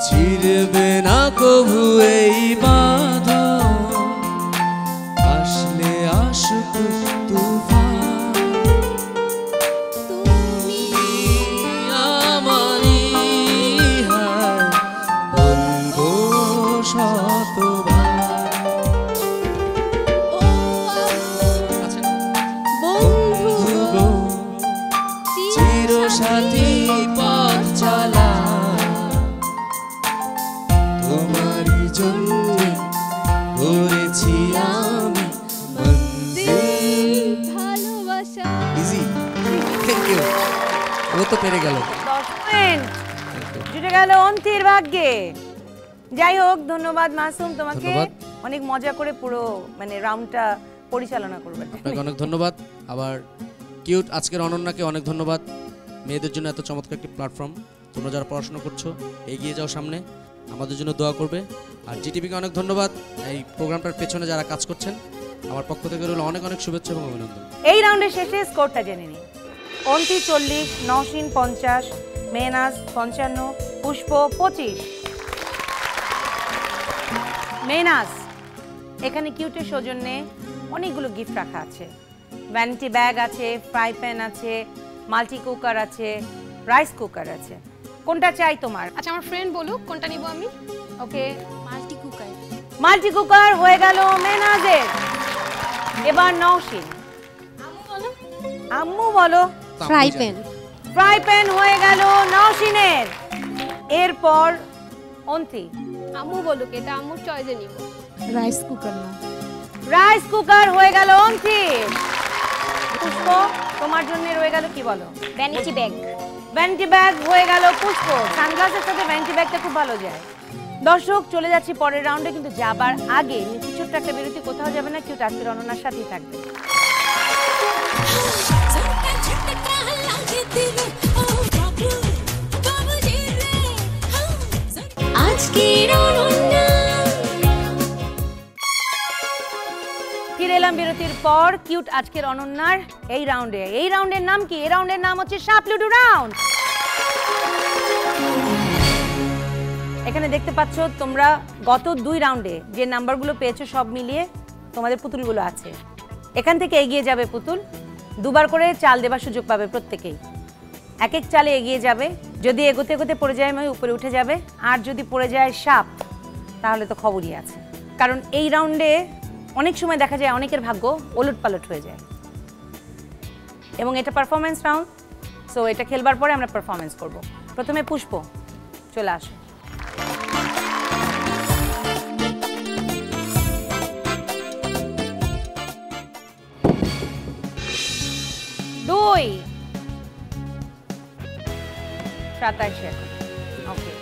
Speaker 13: ছিড়বে না কভু এই বাধা, আসলে আসুক তুফান, তুমি আমারই হার, বলবো শতবার। বন্ধু গো চিরসাথী পথ চলা, তোমারই জন্য করেছি আমি মঞ্জিল
Speaker 16: ভালোবাসা।
Speaker 9: Easy, thank you. ও তো পেরে গেল।
Speaker 2: 10 পয়েন্ট জুটে গেল অন্তির ভাগ্যে। যাই হোক, ধন্যবাদ মাসুম তোমাকে, অনেক মজা করে পুরো মানে রাউন্ডটা পরিচালনা করবেন।
Speaker 9: আপনাকে অনেক ধন্যবাদ। আবার কিউট আজকের অনন্যাকে অনেক ধন্যবাদ। মেয়েদের জন্য এত চমৎকার একটি প্ল্যাটফর্ম। তোমরা যারা পড়াশোনা করছো এগিয়ে যাও সামনে, আমাদের জন্য দোয়া করবে। আর জিটিভিকে অনেক ধন্যবাদ, এই প্রোগ্রামটার পেছনে যারা কাজ করছেন। আমার পক্ষ থেকে রইল অনেক অনেক শুভেচ্ছা এবং অভিনন্দন।
Speaker 2: এই রাউন্ডের শেষে স্কোরটা জেনে নিই। অন্তি 40, নওশিন 50, মেহনাজ 55, পুষ্প 25। মেহনাজ, এখানে কিউটের সৌজন্যে অনেকগুলো গিফট রাখা আছে। ভ্যানিটি ব্যাগ আছে, ফ্রাই প্যান আছে, মাল্টি কুকার আছে, রাইস কুকার আছে। কোনটা চাই তোমার?
Speaker 4: আচ্ছা, আমার ফ্রেন্ড বলুক কোনটা নিব আমি।
Speaker 2: ওকে,
Speaker 12: মাল্টি কুকার।
Speaker 2: মাল্টি কুকার হয়ে গেল মেহনাজের। এবার নওশিন। আম্মু বলো।
Speaker 7: Fry pan.
Speaker 2: ফ্রাই প্যান হয়ে গেল নওশিনের। এরপর অন্তি।
Speaker 8: আম্মু বলুক, এটা আম্মুর চয়েসে নিব।
Speaker 15: রাইস কুকার না।
Speaker 2: রাইস কুকার হয়ে গেল অন্তির। পুষ্প, তোমার জন্য রয়ে গেল কি বলো?
Speaker 3: Vanity bag.
Speaker 2: ভ্যানিটি ব্যাগ হয়ে গেল পুষ্প। সানগ্লাসের সাথে ভ্যানিটি ব্যাগটা খুব ভালো যায়। দর্শক, চলে যাচ্ছি পরের রাউন্ডে, কিন্তু যাবার আগে নিচে ছোট্ট একটা বিরতি, কোথাও যাবে না, কিউট আজকের অনন্যার সাথেই থাকবে।
Speaker 1: আজকের অনন্যা।
Speaker 2: ফিরে এলাম বিরতির পর কিউট আজকের অনন্যার এই রাউন্ডে। এই রাউন্ডের নাম কি? এই রাউন্ডের নাম হচ্ছে সাপ লুডো রাউন্ড। এখানে দেখতে পাচ্ছ তোমরা গত 2 রাউন্ডে যে নাম্বারগুলো পেয়েছো সব মিলিয়ে তোমাদের পুতুলগুলো আছে। এখান থেকে এগিয়ে যাবে পুতুল, 2 বার করে চাল দেবার সুযোগ পাবে প্রত্যেকেই। এক এক চালে এগিয়ে যাবে। যদি এগোতে এগোতে পড়ে যায় মই উপরে উঠে যাবে, আর যদি পড়ে যায় সাপ তাহলে তো খবরই আছে। কারণ এই রাউন্ডে অনেক সময় দেখা যায় অনেকের ভাগ্য ওলটপালট হয়ে যায়, এবং এটা পারফরমেন্স রাউন্ড। সো এটা খেলবার পরে আমরা পারফরমেন্স করব। প্রথমে পুষ্প, চলে আসো। দুই 27 এখন। ওকে,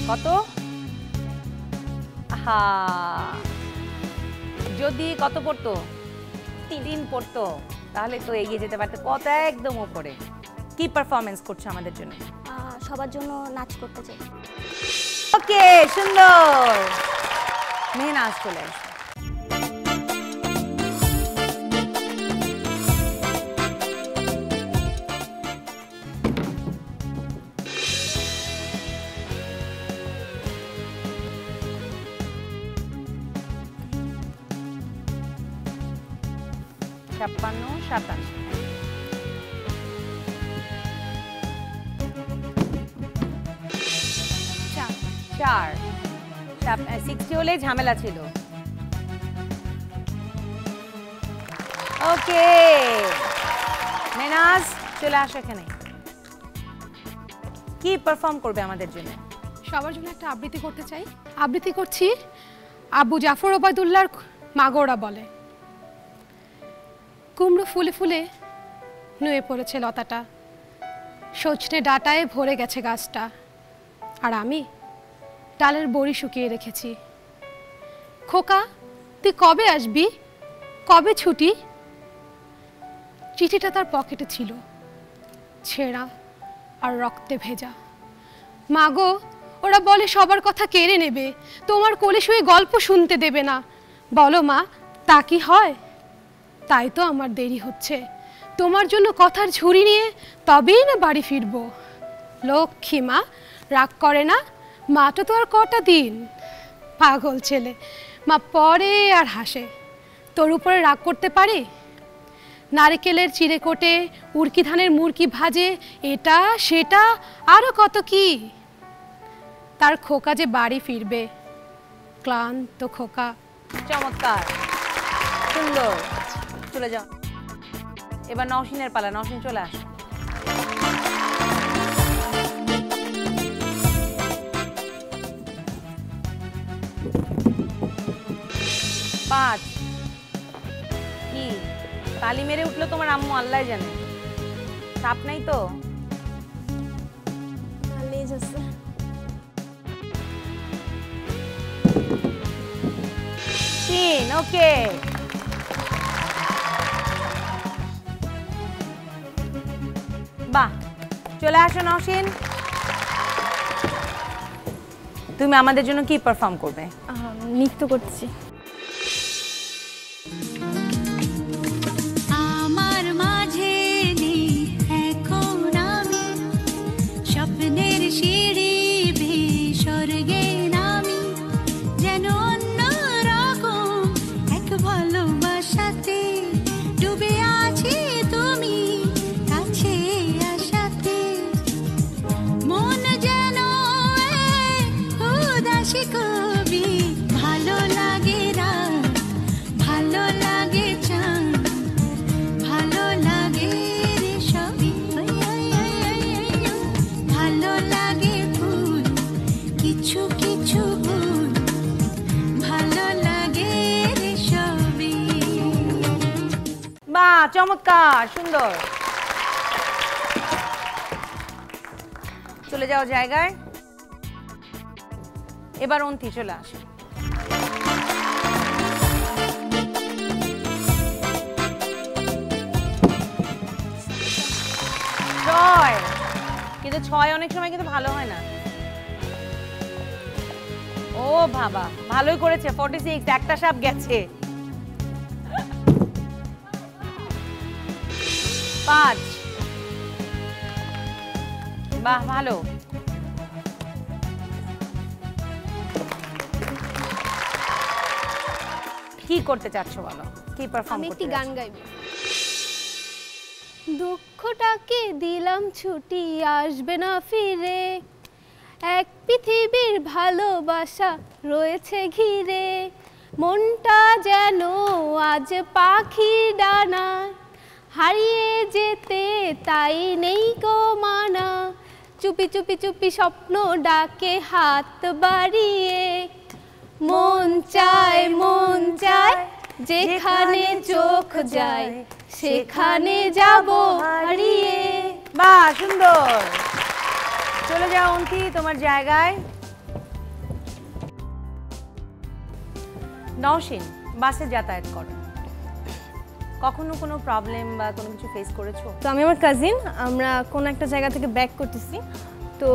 Speaker 2: কত? হা, যদি কত পড়তো? 3 পড়তো তাহলে তো এগিয়ে যেতে পারতো। কত একদম উপরে। কি পারফরমেন্স করছো আমাদের জন্য?
Speaker 3: সবার জন্য নাচ করতে চাই।
Speaker 2: ওকে, সুন্দর। মেহনাজ চলে আসো। ছাপ্পান্ন, 27। 4 60 হলে ঝামেলা ছিল। ওকে, মেহনাজ চলে আসো এখানে। কি পারফর্ম করবে আমাদের জন্য?
Speaker 4: সবার জন্য একটা আবৃত্তি করতে চাই। আবৃত্তি করছি আবু জাফর ওবায়দুল্লাহর মাগোরা বলে। কুমড়ো ফুলে ফুলে নুয়ে পড়েছে লতাটা, সজনে ডাটায় ভরে গেছে গাছটা, আর আমি ডালের বড়ি শুকিয়ে রেখেছি। খোকা, তুই কবে আসবি? কবে ছুটি? চিঠিটা তার পকেটে ছিল, ছেঁড়া আর রক্তে ভেজা। মাগো, ওরা বলে সবার কথা কেড়ে নেবে, তোমার কোলে শুয়ে গল্প শুনতে দেবে না। বলো মা, তা কি হয়? তাই তো আমার দেরি হচ্ছে, তোমার জন্য কথার ঝুড়ি নিয়ে তবেই না বাড়ি ফিরবো। লক্ষ্মী মা, রাগ করে না, মাটা তো আর কটা দিন। পাগল ছেলে, মা পড়ে আর হাসে, তোর উপরে রাগ করতে পারে? নারকেলের চিড়ে কোটে, উড়কি ধানের মুরকি ভাজে, এটা সেটা আরো কত কি। তার খোকা যে বাড়ি ফিরবে, ক্লান্ত খোকা।
Speaker 2: চমৎকার, সুন্দর। চলে যাও, এবার নওশিনের পালা। নওশিন চলে আস। পাঁচ। কি তালি মেরে উঠলো তোমার আম্মু, আল্লাহ জানে। চাপ নাই তো? তিন। ওকে, বাহ, চলে আসো নওশিন। তুমি আমাদের জন্য কি পারফর্ম করবে?
Speaker 5: নৃত্য করতেছি।
Speaker 1: আমার মাঝে নেই এখন আমি, স্বপ্নের সিঁড়ি বেয়ে স্বর্গে নামি, যেন অন্য রকম এক ভালোবাসাতে ডুবে আছি তুমি কাছে আসাতে। মন যেন উদাসী কবি, ভালো লাগে রাত, ভালো লাগে চাঁদ, ভালো লাগে রে সবই, ভালো লাগে ফুল, কিছু কিছু ভুল, ভালো লাগে রে সবই।
Speaker 2: বাহ, চমৎকার, সুন্দর। চলে যাও জায়গায়। এবার অন্তি চলে আসে। ছয়। কিন্তু ছয় অনেক সময় কিন্তু ভালো হয় না। ও বাবা, ভালোই করেছে। 46, একটা সাপ গেছে। 5। বাহ, ভালো। কি করতে চাচ্ছ বলো? কি পারফর্ম
Speaker 8: আমি
Speaker 2: করতে
Speaker 8: একটি
Speaker 2: চাচ্ছ?
Speaker 8: গান গাইব। দুঃখটাকে দিলাম ছুটি, আসবে না ফিরে, এক পৃথিবীর ভালোবাসা রয়েছে ঘিরে, মনটা যেন আজ পাখির ডানা, হারিয়ে যেতে তাই নেই কো মানা, চুপি চুপি চুপি স্বপ্ন ডাকে হাত বাড়িয়ে, মন চায় যেখানে চোখ যায় সেখানে যাব হারিয়ে।
Speaker 2: বাহ, সুন্দর। চলে যাও অন্তি তোমার জায়গায়। নওশিন, বাসে যাতায়াত করো, কখনো কোনো প্রবলেম বা কোনো কিছু ফেস করেছো?
Speaker 5: তো আমি আমার কাজিন, আমরা কোন একটা জায়গা থেকে ব্যাক করতেছি, তো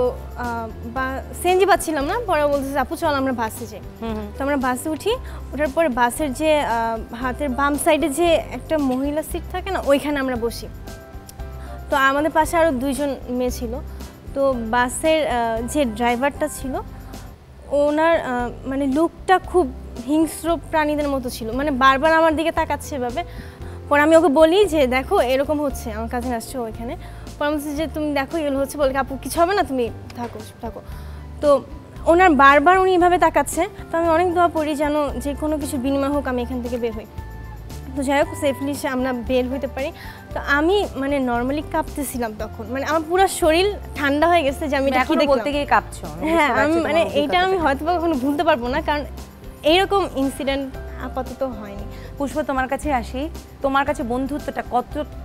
Speaker 5: সিএনজি পাচ্ছিলাম না, পরে বলতেছে আপু চল আমরা বাসে যাই। তো আমরা বাসে উঠি, ওঠার পরে বাসের যে হাতের বাম সাইডে যে একটা মহিলা সিট থাকে না, ওইখানে আমরা বসি। তো আমাদের পাশে আরও 2 জন মেয়ে ছিল। তো বাসের যে ড্রাইভারটা ছিল, ওনার মানে লুকটা খুব হিংস্র প্রাণীদের মতো ছিল, মানে বারবার আমার দিকে তাকাচ্ছে এভাবে। পরে আমি ওকে বলি যে দেখো এরকম হচ্ছে, আমার কাজিন আসছে ওইখানে। পরে বলছে যে তুমি দেখো এগুলো হচ্ছে, বলে আপু কিছু হবে না, তুমি থাকো থাকো। তো ওনার বারবার উনি এভাবে তাকাচ্ছে। তো আমি অনেক দোয়া পড়ি যেন যে কোনো কিছু বিনিময় হোক আমি এখান থেকে বের হই। তো যাই হোক সেফলি আমরা বের হইতে পারি। তো আমি মানে নর্মালি কাঁপতেছিলাম তখন, মানে আমার পুরো শরীর ঠান্ডা হয়ে গেছে যে আমি এটা কি দেখলাম।
Speaker 2: বলতে গিয়ে কাঁপছো?
Speaker 5: হ্যাঁ, আমি মানে এইটা আমি হয়তো কখনো ভুলতে পারবো না, কারণ এইরকম ইনসিডেন্ট আপাতত হয়নি।
Speaker 2: পুষ্প, তোমার কাছে আসি, তোমার কাছে বন্ধুত্বটা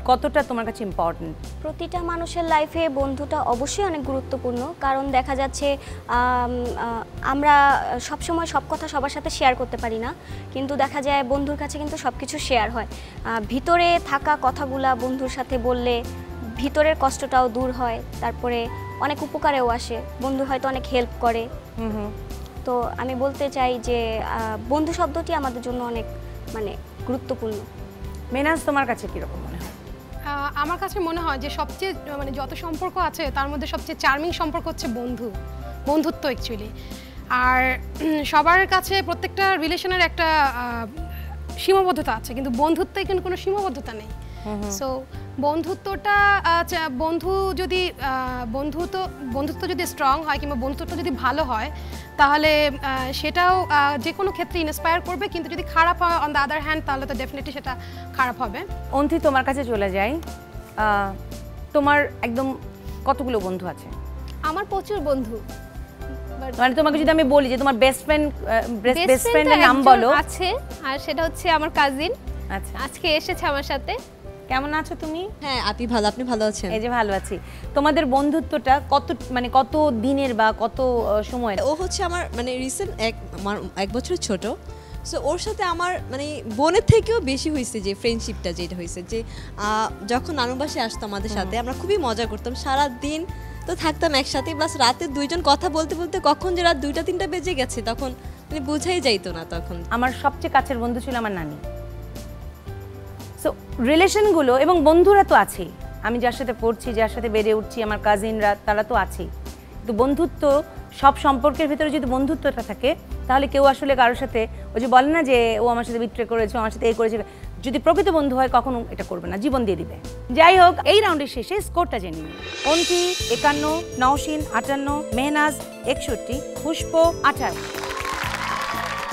Speaker 2: কতটা তোমার কাছে ইম্পর্টেন্ট?
Speaker 3: প্রতিটা মানুষের লাইফে বন্ধুটা অবশ্যই অনেক গুরুত্বপূর্ণ, কারণ দেখা যাচ্ছে আমরা সবসময় সব কথা সবার সাথে শেয়ার করতে পারি না, কিন্তু দেখা যায় বন্ধুর কাছে কিন্তু সব কিছু শেয়ার হয়। ভিতরে থাকা কথাগুলা বন্ধুর সাথে বললে ভিতরের কষ্টটাও দূর হয়, তারপরে অনেক উপকারেও আসে। বন্ধু হয়তো অনেক হেল্প করে। তো আমি বলতে চাই যে বন্ধু শব্দটি আমাদের জন্য অনেক মানে গুরুত্বপূর্ণ।
Speaker 2: মেনাজ তোমার কাছে কীরকম মনে হয়?
Speaker 4: আমার কাছে মনে হয় যে সবচেয়ে মানে যত সম্পর্ক আছে তার মধ্যে সবচেয়ে চার্মিং সম্পর্ক হচ্ছে বন্ধুত্ব অ্যাকচুয়ালি। আর সবার কাছে প্রত্যেকটা রিলেশনের একটা সীমাবদ্ধতা আছে, কিন্তু বন্ধুত্বে কিন্তু কোনো সীমাবদ্ধতা নেই। সো বন্ধুত্বটা বন্ধুত্ব যদি স্ট্রং হয় কিংবা বন্ধুত্বটা যদি ভালো হয় তাহলে সেটাও যে কোনো ক্ষেত্রে ইন্সপায়ার করবে, কিন্তু যদি খারাপ হয় অন দ্য আদার হ্যান্ড তাহলে তো ডেফিনেটলি সেটা খারাপ হবে।
Speaker 2: অন্তি তোমার কাছে চলে যাই, তোমার একদম কতগুলো বন্ধু আছে?
Speaker 8: আমার প্রচুর বন্ধু।
Speaker 2: মানে তোমাকে যদি আমি বলি যে তোমার বেস্ট ফ্রেন্ডের নাম বলো।
Speaker 8: আছে, আর সেটা হচ্ছে আমার কাজিন।
Speaker 2: আচ্ছা,
Speaker 8: আজকে এসেছে আমার সাথে।
Speaker 2: কেমন আছো তুমি?
Speaker 17: হ্যাঁ আপনি ভালো, আপনি ভালো আছেন?
Speaker 2: এই যে ভালো আছি। তোমাদের বন্ধুত্বটা কত দিনের বা কত সময়?
Speaker 17: ও হচ্ছে আমার মানে রিসেন্ট এক বছর ছোট। সো ওর সাথে আমার মানে বোনের থেকেও বেশি হয়েছে যে ফ্রেন্ডশিপটা যেটা হয়েছে যে যখন নানু বাসায় আসতো আমাদের সাথে আমরা খুবই মজা করতাম, সারা দিন তো থাকতাম একসাথে, প্লাস রাতে দুইজন কথা বলতে বলতে কখন যে রাত 2টা-3টা বেজে গেছে তখন মানে বোঝাই যাইতো না। তখন
Speaker 2: আমার সবচেয়ে কাছের বন্ধু ছিল আমার নানি। সো রিলেশনগুলো এবং বন্ধুরা তো আছেই, আমি যার সাথে পড়ছি, যার সাথে বেড়ে উঠছি, আমার কাজিনরা, তারা তো আছেই। কিন্তু বন্ধুত্ব, সব সম্পর্কের ভিতরে যদি বন্ধুত্বটা থাকে তাহলে কেউ আসলে কারোর সাথে ওই যে বলে না যে ও আমার সাথে বিট্রে করেছে, আমার সাথে এই করেছে, যদি প্রকৃত বন্ধু হয় কখনো এটা করবে না, জীবন দিয়ে দিবে। যাই হোক, এই রাউন্ডের শেষে স্কোরটা জেনে নিই। অন্তি 51, নওশিন 58, মেহনাজ 61, পুষ্প 28।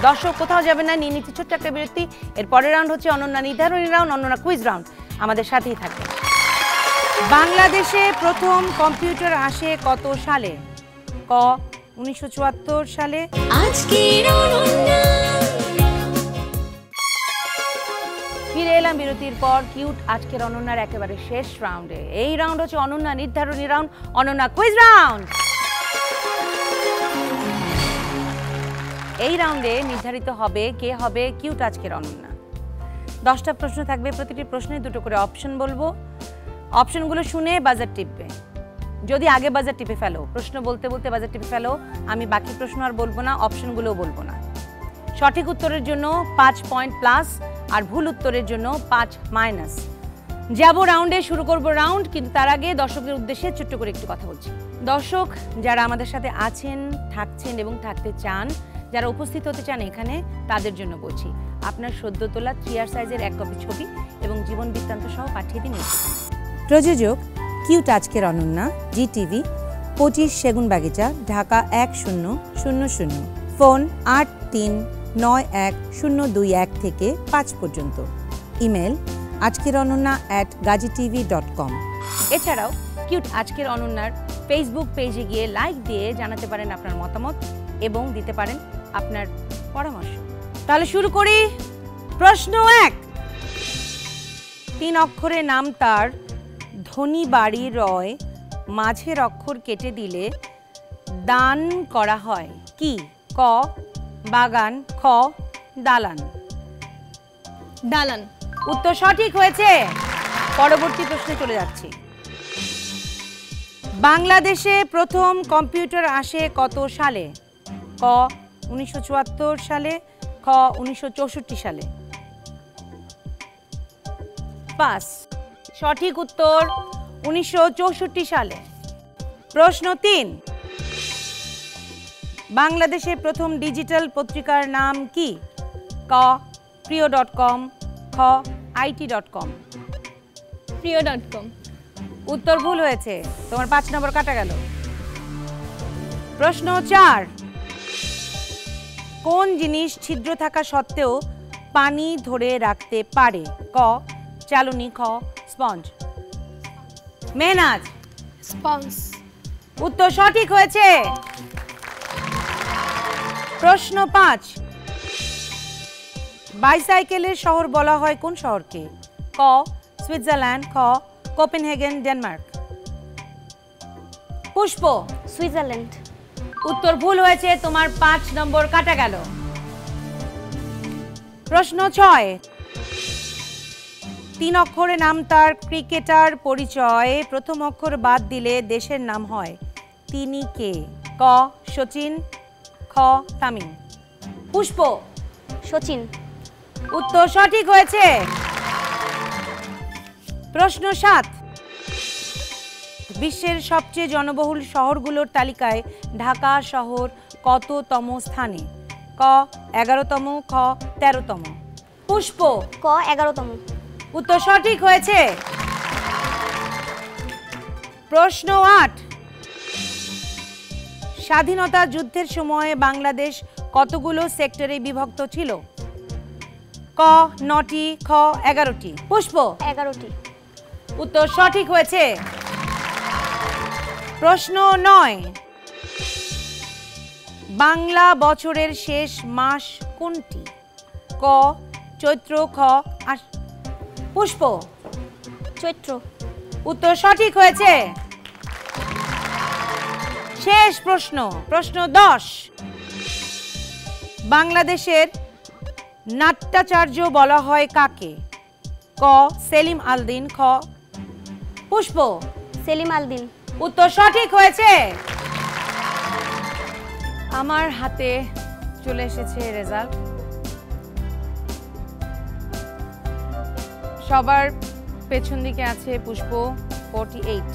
Speaker 2: দর্শক কোথাও যাবে না, নিয়ে নিচ্ছি ছোট্ট একটা বিরতি। এর পরের রাউন্ড হচ্ছে অনন্যা নির্ধারণী রাউন্ড, অনন্যা কুইজ রাউন্ড। আমাদের সাথেই থাকবে। বাংলাদেশে প্রথম কম্পিউটার আসে কত সালে? ক 1974 সালে।
Speaker 1: আজকের অনন্যা।
Speaker 2: ফিরে এলাম বিরতির পর কিউট আজকের অনন্যার একেবারে শেষ রাউন্ডে। এই রাউন্ড হচ্ছে অনন্যা নির্ধারণী রাউন্ড, অনন্যা কুইজ রাউন্ড। এই রাউন্ডে নির্ধারিত হবে কে হবে কিউট আজকের অনন্যা। 10টা প্রশ্ন থাকবে, প্রতিটি প্রশ্নে 2টো করে অপশন বলবো। অপশনগুলো শুনে বাজার টিপবে। যদি আগে বাজার টিপে ফেলো, প্রশ্ন বলতে বলতে বাজার টিপে ফেলো, আমি বাকি প্রশ্ন আর বলবো না, অপশনগুলোও বলবো না। সঠিক উত্তরের জন্য 5 পয়েন্ট প্লাস, আর ভুল উত্তরের জন্য 5 মাইনাস। যাবো রাউন্ডে, শুরু করব রাউন্ড, কিন্তু তার আগে দর্শকদের উদ্দেশ্যে ছোট্ট করে একটু কথা বলছি। দর্শক যারা আমাদের সাথে আছেন, থাকছেন এবং থাকতে চান, যারা উপস্থিত হতে চান এখানে, তাদের জন্য বলছি আপনার সদ্য তোলা 3R সাইজের 1 কপি ছবি এবং জীবন বৃত্তান্ত সহ পাঠিয়ে দিন।
Speaker 6: প্রযোজক কিউট আজকের অনন্যা, জিটিভি, 25 সেগুনবাগিচা, ঢাকা 1000। ফোন 83910221 থেকে 5 পর্যন্ত। Email ajkerononna@gazitv.com।
Speaker 2: এছাড়াও কিউট আজকের অনন্যার ফেসবুক পেজে গিয়ে লাইক দিয়ে জানাতে পারেন আপনার মতামত এবং দিতে পারেন আপনার পরামর্শ। তাহলে শুরু করি। প্রশ্ন 1। 3 অক্ষরে নাম তার, ধনী বাড়ি রয়, মাঝের অক্ষর কেটে দিলে দান করা হয় কি? ক বাগান, খ দালান।
Speaker 5: দালান।
Speaker 2: উত্তর সঠিক হয়েছে। পরবর্তী প্রশ্নে চলে যাচ্ছি। বাংলাদেশে প্রথম কম্পিউটার আসে কত সালে? ক 1974 সালে, খ 1964 সালে। পাস। সঠিক উত্তর 1964 সালে। প্রশ্ন 3। বাংলাদেশে প্রথম ডিজিটাল পত্রিকার নাম কি? ক প্রিয়.com, খ IT.com।
Speaker 5: প্রিয়.com।
Speaker 2: উত্তর ভুল হয়েছে, তোমার 5 নম্বর কাটা গেল। প্রশ্ন 4। কোন জিনিস ছিদ্র থাকা সত্ত্বেও পানি ধরে রাখতে পারে? ক চালনি, খ স্পঞ্জ। মেহনাজ।
Speaker 4: স্পঞ্জ।
Speaker 2: উত্তর সঠিক হয়েছে। প্রশ্ন 5। বাইসাইকেলের শহর বলা হয় কোন শহরকে? ক সুইজারল্যান্ড, খ কোপেনহেগেন, ডেনমার্ক। পুষ্প।
Speaker 3: সুইজারল্যান্ড।
Speaker 2: উত্তর ভুল হয়েছে, তোমার 5 নম্বর কাটা গেল। প্রশ্ন 6। 3 অক্ষরে নাম তার ক্রিকেটার পরিচয়, প্রথম অক্ষর বাদ দিলে দেশের নাম হয়, তিনি কে? ক সচিন, খ খ তামিম। পুষ্প।
Speaker 3: সচিন।
Speaker 2: উত্তর সঠিক হয়েছে। প্রশ্ন ৭, বিশ্বের সবচেয়ে জনবহুল শহরগুলোর তালিকায় ঢাকা শহর কততম স্থানে? ক 11তম, খ 13তম। পুষ্প।
Speaker 3: ক 11তম।
Speaker 2: উত্তর সঠিক হয়েছে। প্রশ্ন ৮, স্বাধীনতা যুদ্ধের সময় বাংলাদেশ কতগুলো সেক্টরে বিভক্ত ছিল? ক 9টি, খ 11টি। পুষ্প।
Speaker 3: 11টি।
Speaker 2: উত্তর সঠিক হয়েছে। প্রশ্ন ৯, বাংলা বছরের শেষ মাস কোনটি? ক চৈত্র, খ পুষ্প।
Speaker 3: চৈত্র।
Speaker 2: উত্তর সঠিক হয়েছে। শেষ প্রশ্ন, প্রশ্ন 10, বাংলাদেশের নাট্যাচার্য বলা হয় কাকে? ক সেলিম আল দীন, খ পুষ্প।
Speaker 3: সেলিম আল দীন।
Speaker 2: উত্তর সঠিক হয়েছে। আমার হাতে চলে এসেছে রেজাল্ট। সবার পেছন দিকে আছে পুষ্প 48,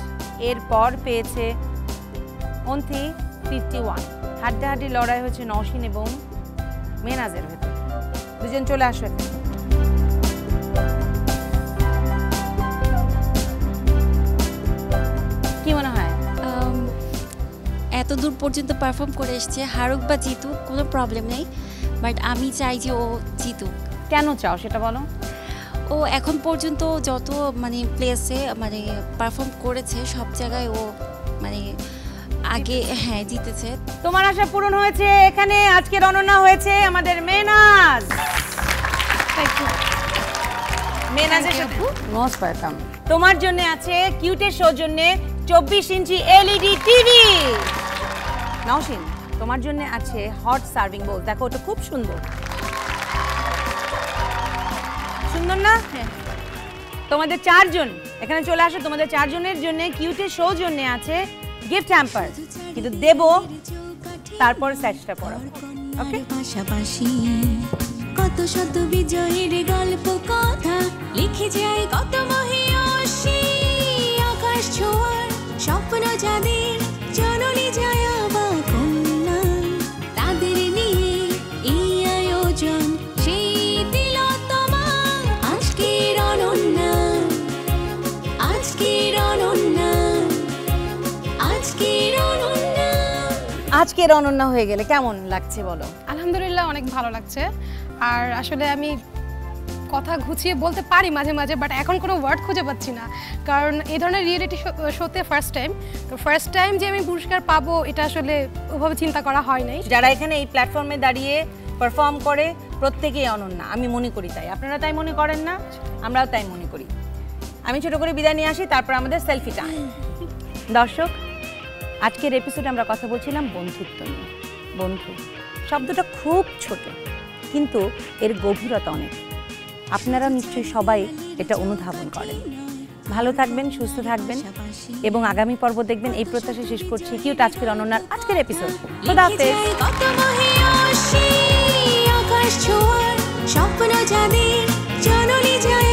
Speaker 2: এরপর পেয়েছে অন্তি 51। হাড্ডাহাড্ডি লড়াই হয়েছে নওশিন এবং মেনাজের ভেতর। দুজন চলে আসো। কি মনে হয়?
Speaker 12: এত দূর পর্যন্ত পারফর্ম করে এসছে, হারুক বা জিতুক কোনো প্রবলেম নেই, বাট আমি চাই যে ও জিতুক।
Speaker 2: কেন চাও সেটা বলো।
Speaker 12: ও এখন পর্যন্ত যত মানে প্লেসে মানে পারফর্ম করেছে সব জায়গায় ও মানে আগে হ্যাঁ জিতেছে।
Speaker 2: তোমার আশা পূরণ হয়েছে। এখানে আজকের অনন্যা হয়েছে আমাদের মেনাজ। মেনাজের সাথে মোস্ট ওয়েলকাম। তোমার জন্য আছে কিউটের শো জন্য 24 ইঞ্চি এলইডি টিভি। নওশিন, তোমার জন্য আছে হট সার্ভিং বোল। দেখো ওটা খুব সুন্দর, সুন্দর না? তোমাদের 4 জন এখানে চলে আসো। তোমাদের 4 জনের জন্য কিউটের শো জন্য আছে গিফট হ্যাম্পার, কিন্তু দেব তারপর সেটটা পড়াবো। ওকে,
Speaker 1: পাশাপাশি কত শত বিজয়ীর গল্প কথা লিখে যায় কত মহিয়সী। আকাশ ছোঁয়ার স্বপ্ন যাদের জননী যায় বা কন্যা, তাদের নিয়ে এই আয়োজন সেই তিলোত্তমা। আজকের অনন্যা, আজকের অনন্যা, আজকের অনন্যা।
Speaker 2: আজকের অনন্যা হয়ে গেলে কেমন লাগছে বলো?
Speaker 4: আলহামদুলিল্লাহ অনেক ভালো লাগছে। আর আসলে আমি কথা গুছিয়ে বলতে পারি মাঝে মাঝে, বাট এখন কোনো ওয়ার্ড খুঁজে পাচ্ছি না, কারণ এই ধরনের রিয়েলিটি শোতে ফার্স্ট টাইম। তো ফার্স্ট টাইম যে আমি পুরস্কার পাবো এটা আসলে ওভাবে চিন্তা করা হয় নাই।
Speaker 2: যারা এখানে এই প্ল্যাটফর্মে দাঁড়িয়ে পারফর্ম করে প্রত্যেকেই অনন্যা, আমি মনে করি তাই। আপনারা তাই মনে করেন না? আমরাও তাই মনে করি। আমি ছোট করে বিদায় নিয়ে আসি, তারপর আমাদের সেলফি টাইম। দর্শক, আজকের এপিসোডে আমরা কথা বলছিলাম বন্ধুত্ব নিয়ে। বন্ধু শব্দটা খুব ছোট, কিন্তু এর গভীরতা অনেক। আপনারা নিশ্চয়ই সবাই এটা অনুধাবন করেন। ভালো থাকবেন, সুস্থ থাকবেন এবং আগামী পর্ব দেখবেন, এই প্রত্যাশা শেষ করছি কিউট আজকের অনন্যার আজকের এপিসোড। খোদা হাফেজ।
Speaker 1: আকাশ ছোঁয়ার স্বপ্ন যাদের জননী যায়